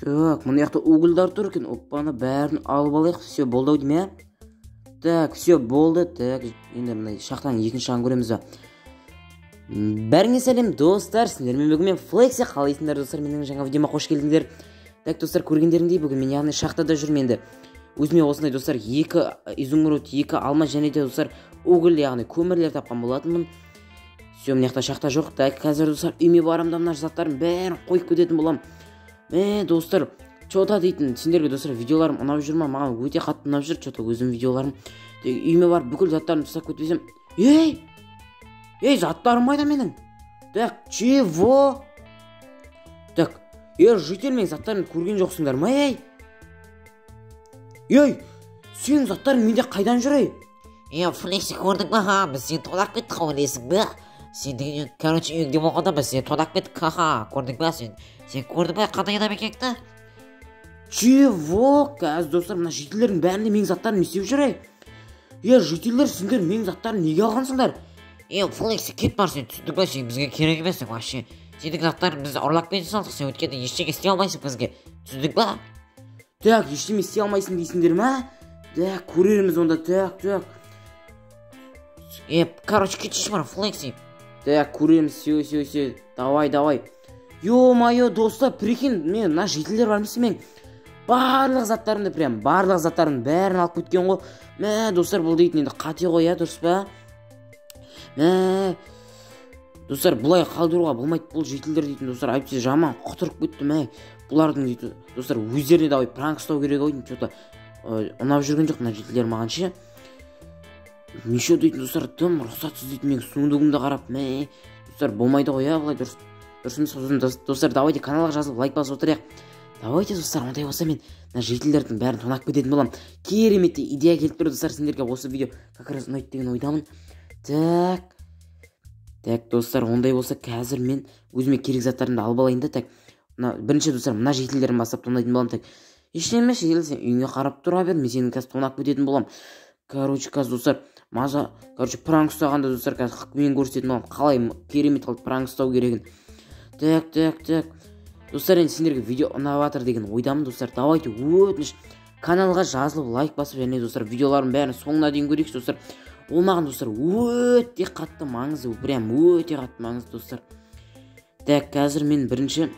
Так, мына жақта угольдар тұр екен. Оппаны бәрін алып алайық. Все, болды ау деймін, Так, все, болды. Так, енді мына шахтаның екінші жағын көреміз ба. Бәріңе сәлем, достар. Сіздермен бүгін мен Флекси. Қалайсыңдар, достар? Менің жаңа видеома қош келдіңдер. Так, достар, көргендеріңдей бүгін мен яғни шахтада жүрмін енді. Өзіме осындай, достар, 2 изумруд, 2 алма және де, достар, уголь, яғни көмірлер тапқан болатынмын. Все, мына жақта шахта жоқ. Так, қазір, достар, үйме барамда мына заттардың бәрін қойып кететін болам. Достар, чота дейтін сендерге, достар, видеоларым ұнап жүр ма? Маған өте қатты ұнап жүр. Чота өзім видеоларым. Үйме бар бүкіл заттарымды тастап кетпесем. Заттарым қайда менің? Так, чего? Так, житель менің заттарымды көрген жоқсыңдар ма? Сенің заттарың менде қайдан жүр? Флекси, көрдің ба? Біз сені тонап кеттік, ойлайсың ба? Сен деген, короче, үйіңде болғанда біз сені тонап кеттік, көрдің ба? Сен көрдің ба қандай адам екеніңді? Чего? Қазір, достар, мына жителердің бәрінде менің заттарым не істеп жүр? Жителер, сендер менің заттарым неге алғансыңдар? Флекси, кет бар, сен түсіндің ба? Сен бізге керек емессің вообще. Сенің заттарың бізді ұрлап кете салдық, сен өткенде ештеңе істей алмайсың бізге. Түсіндің ба? Так, ештеңе істей алмайсың дейсіңдер ма? Так, көрерміз онда. Так. Короче, кетші бар, Флекси. Так, көреміз, все. Давай. Ё-моё, достар, прикинь, мен мына жителер бар емес мен. Барлық заттарымды бәрін алып кеткен ғой. Достар, бұл дейтін енді қате ғой, дұрыс па? Достар, бұлай қалдыруға болмайды, бұл жителер дейтін, достар, әйтпесе жаман құтырып кетті. Бұлардың дейтін, достар, өздеріне давай пранк ұстау керек ой, что-то ұнап жүрген жоқ мына жителер маған ше. Неше дейтін, достар, тым рұқсатсыз дейтін, мен суындығымды қарап, достар, болмайды ғой, бұлай дұрыс емес. Достар, давайте каналға жазылып лайк басып отырайық. Давайте, достар, ондай болса мен мына жителердің бәрін тонап кететін болам. Керемет идея келіп тұр, достар, сендерге осы видео как раз ұнайды деген ойдамын. Так, достар, ондай болса қазір мен өзіме керек заттарымды алып алайын да. Так, бірінші, достар, мына жителерін бастап тонайтын болам. Так, ештеңе жел, сен үйіңе қарап тұра бер, мен сенің қазір тонап кететін болам. Короче, қазір, достар, пранк ұстағанда, достар, қазір мен көрсететін болам. Қалай керемет қылып пранк ұстау керегін. Так. Достар, енді сендерге видео ұнаватыр деген ойдамын, достар. Давайте өтініш каналға жазылып лайк басып, және достар, видеолардың бәрін соңына дейін көрейікші, достар. Ол маған, достар, өте қатты маңызды, прям өте қатты маңызды, достар. Так, қазір мен бірінші,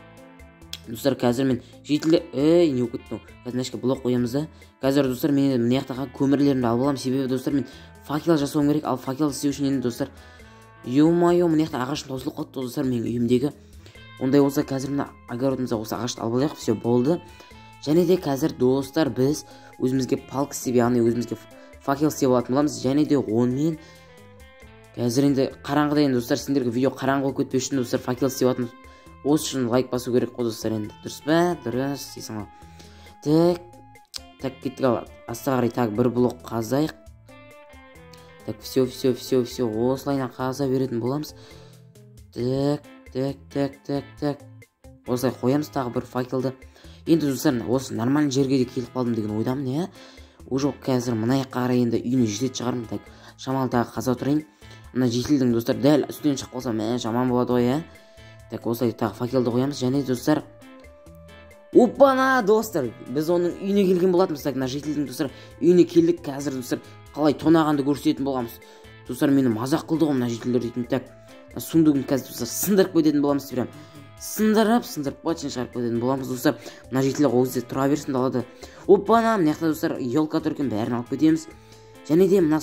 достар, жителер, не өкеттім. Қазір нашқа блок қоямыз да. Қазір, достар, мен мына жақтағы көмірлерімді алып аламын, себебі, достар, мен факел жасауым керек. Ал факел істеу үшін енді, достар, ё-моё, мына жақта ағашым таусылып қалды, достар, менің үйімдегі. Ондай болса, қазір мына огородымызда осы ағашты алып алайық, все болды. Және де қазір, достар, біз өзімізге палк істеп, яғни өзімізге факел істеп алатын боламыз. Және де онымен қазір енді қараңғыда енді, достар, сендерге видео қараңғы болып кетпеу үшін, достар, факел істеп алатын. Осы үшін лайк басу керек қой, достар, енді. Дұрыс па? Дұрыс дейсің ғой. Так, кеттік ал. Астыға қарай так бір блок қазайық. Так, все. Осылайна қаза беретін боламыз. Так. Осылай қоямыз тағы бір факелді. Енді, достар, осы нормальный жерге де келіп қалдым деген ойдамын, Уже қазір мына жаққа қарай енді үйіне жетет шығармын. Так, шамалы тағы қаза тұрайын. Мына жителдің, достар, дәл үстінен шығып қалса, жаман болады ғой, Так, осылай тағы факелді қоямыз. Және, достар, опана, достар, біз оның үйіне келген болатымыз. Так, мына жителдің, достар, үйіне келдік. Қазір, достар, қалай тонағанды көрсететін боламыз. Достар, мені мазақ қылды ғой мына жителер дейтін. Так, сундығын қазір, достар, сындырып кететін боламыз. Прям сындырып почын шығарып кететін боламыз, достар. Мына жителер өзі тұра берсін далада. Опана, мына жақта, достар, елка тұр екен, бәрін алып кетеміз. Және де мына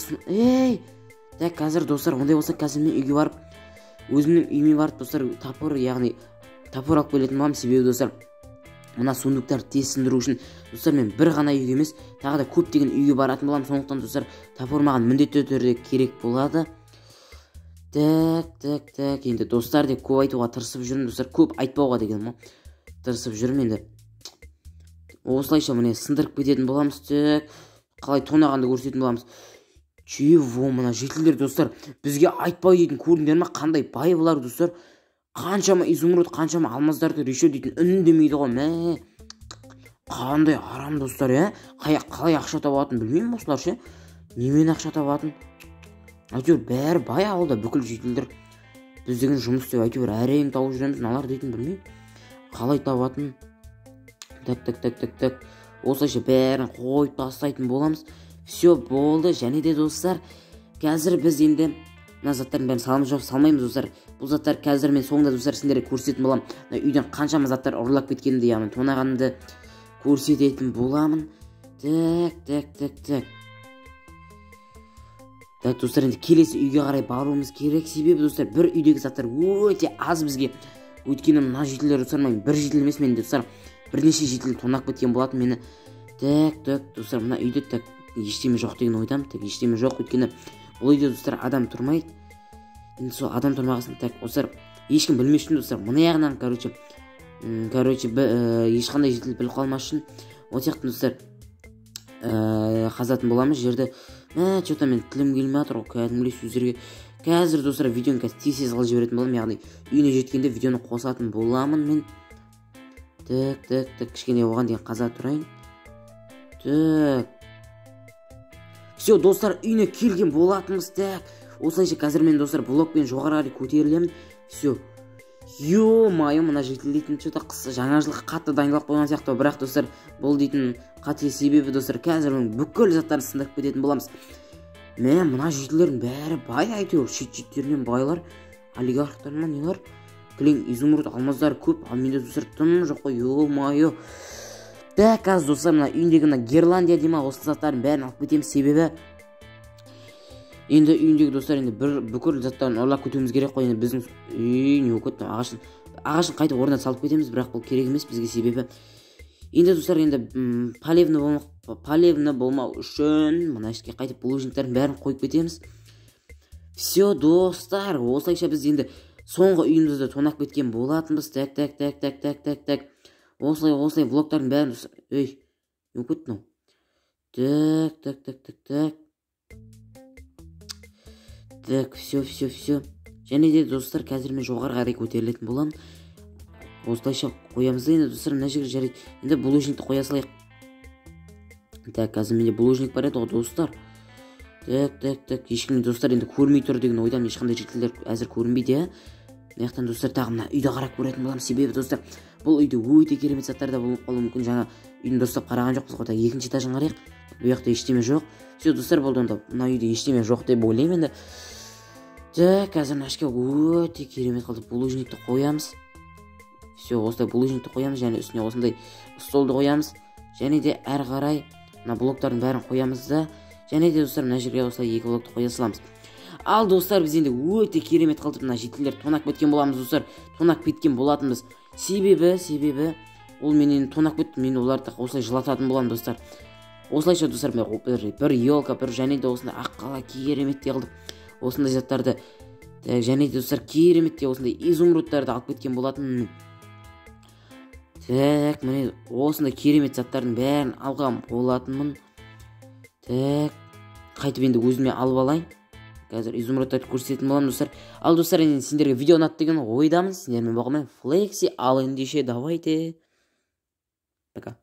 Так, қазір, достар, ондай болса, қазір мен үйге барып, өзімнің үйіме барып, достар, тапыр алып келетін боламын. Себебі, достар, мына сундықтарды тез сындыру үшін, достар, мен бір ғана үйге емес, тағы да көптеген үйге баратын боламын. Сондықтан, достар, тапыр маған міндетті түрде керек болады. Так, енді, достар, деп көп айтуға тырысып жүрмін, достар, көп айтпауға деген ма? Тырысып жүрмін енді. Осылайша міне сындырып кететін боламыз. Так, қалай тонағанды көрсететін боламыз. Чего, мына жителер, достар, бізге айтпай дейтін, көрдіңдер ма? Қандай бай бұлар, достар. Қаншама изумруд, қаншама алмаздарды решо дейтін үндемейді ғой. Қандай арам, достар, қалай ақша табатын білмеймін осылар ше. Немен ақша табатын? Әйтеуір бәрі бай ауылда, бүкіл жителдер біз деген жұмыс істеп әйтеуір әрең тауып жүреміз, налар дейтін білмеймін. Қалай табатын? так. Осылайша бәрін қойып тастайтын боламыз. Все болды. Және де достар, қазір біз енді мына заттардың бәрін салмаймыз достар. Бұл заттар қазір мен соңында достар сендерге көрсететін боламын. Үйден қаншама заттар ұрлап кеткенімді, яғни тонағанымды көрсететін боламын. Так. Так достар, енді келесі үйге қарай баруымыз керек. Себебі достар, бір үйдегі заттар өте аз бізге. Өйткені мына жетілер достар, бір жетіл емес, мен достар бірнеше жетіл тонақ кеткен болатын мені. Так достар, мына үйде так ештеме жоқ деген ойдам. Так ештеме жоқ, өйткені бұл үйде достар адам тұрмайды. Енді сол адам тұрмағасын. Так достар, ешкім білмес үшін достар, мына яғынан короче ешқандай жетіл біліп қалмас үшін ол сияқты достар қазатын боламыз жерді. Что-то мен тілім келмей жатыр ғой кәдімгідей сөздерге. Қазір достар видеоны тез қылып жіберетін боламын, яғни үйіне жеткенде видеоны қосатын боламын мен. Так кішкене оған дейін қаза тұрайын. Так. Все достар, үйіне келген болатынбыз. Так. Осылайша қазір мен достар блокпен жоғары қарай көтерілемін. Все. Ё-майо, мына жетіл дейтін что-то жаңа жылға қатты дайындалып қойған сияқты, бірақ достар бұл дейтін қате себебі достар қазір бүкіл заттарын сындырып кететін боламыз. Мына жетілердің бәрі бай, әйтеуір шет-шеттерінен байлар, олигархтар ма нелер, кілең изумруд алмаздар көп, ал менде достар тым жоқ қой. Ё-майо. Так қазір достар, мына үйіндегі мына Герландия дейма осы заттардың бәрін алып кетеміз, себебі енді үйіндегі достар енді бүкіл заттарын ұрлап кетуіміз керек қой. Енді біздің не өкеттім, ағашын қайтып орнына салып кетеміз, бірақ бұл керек емес бізге, себебі енді достар енді палевны болмау үшін мына ішке қайтып булыжниктардың бәрін қойып кетеміз. Все достар, осылайша біз енді соңғы үйімізді тонап кеткен болатынбыз. Так. Осылай блоктардың бәрін не өкеттім. Так. Так, все. Және де достар, қазір мен жоғары қарай көтерілетін боламын. Осылайша қоямыз да енді достар, мына жерге жарайды. Енді булыжникті қоя салайық. Так, қазір менде булыжник бар еді ғой достар. Так. Ешкім достар енді көрмей тұр деген ойдам, ешқандай жетілдер әзір көрінбейді. Мынаяқтан достар тағы мына үйді қарап көретін боламын, себебі достар бұл үйде өте керемет заттар да болып қалуы мүмкін. Жаңа үйді достар қараған жоқпыз ғой. Екінші этажын қарайық. Бұл жақта ештеме жоқ. Все достар, болды онда. Мына үйде ештеме жоқ деп ойлаймын енді. Так, қазір мына ішке өте керемет қылып булыжникті қоямыз. Все, осылай булыжникті қоямыз, және үстіне осындай столды қоямыз. Және де әр қарай мына блоктардың бәрін қоямыз да, және де достар мына жерге осылай екі блокты қоя саламыз. Ал достар, біз енді өте керемет қылып мына жетілер тонап кеткен боламыз достар. Тонап кеткен болатынбыз. Себебі ол менен тонап кетті, мен оларды осылай жылататын боламын достар. Осылайша достар бір елка, бір және де осындай аққала кереметтей қылдық. Осындай заттарды, және де достар кереметтей осындай изумрудтарды алып кеткен болатын. Так, міне осындай керемет заттардың бәрін алған болатынмын. Так, қайтып енді өзіме алып алайын. Қазір изумрудтарды көрсететін боламын достар. Ал достар, енді сендерге видео ұнады деген ойдамын. Сендермен болғанмен Флекси, ал ендеше давайте. Пока.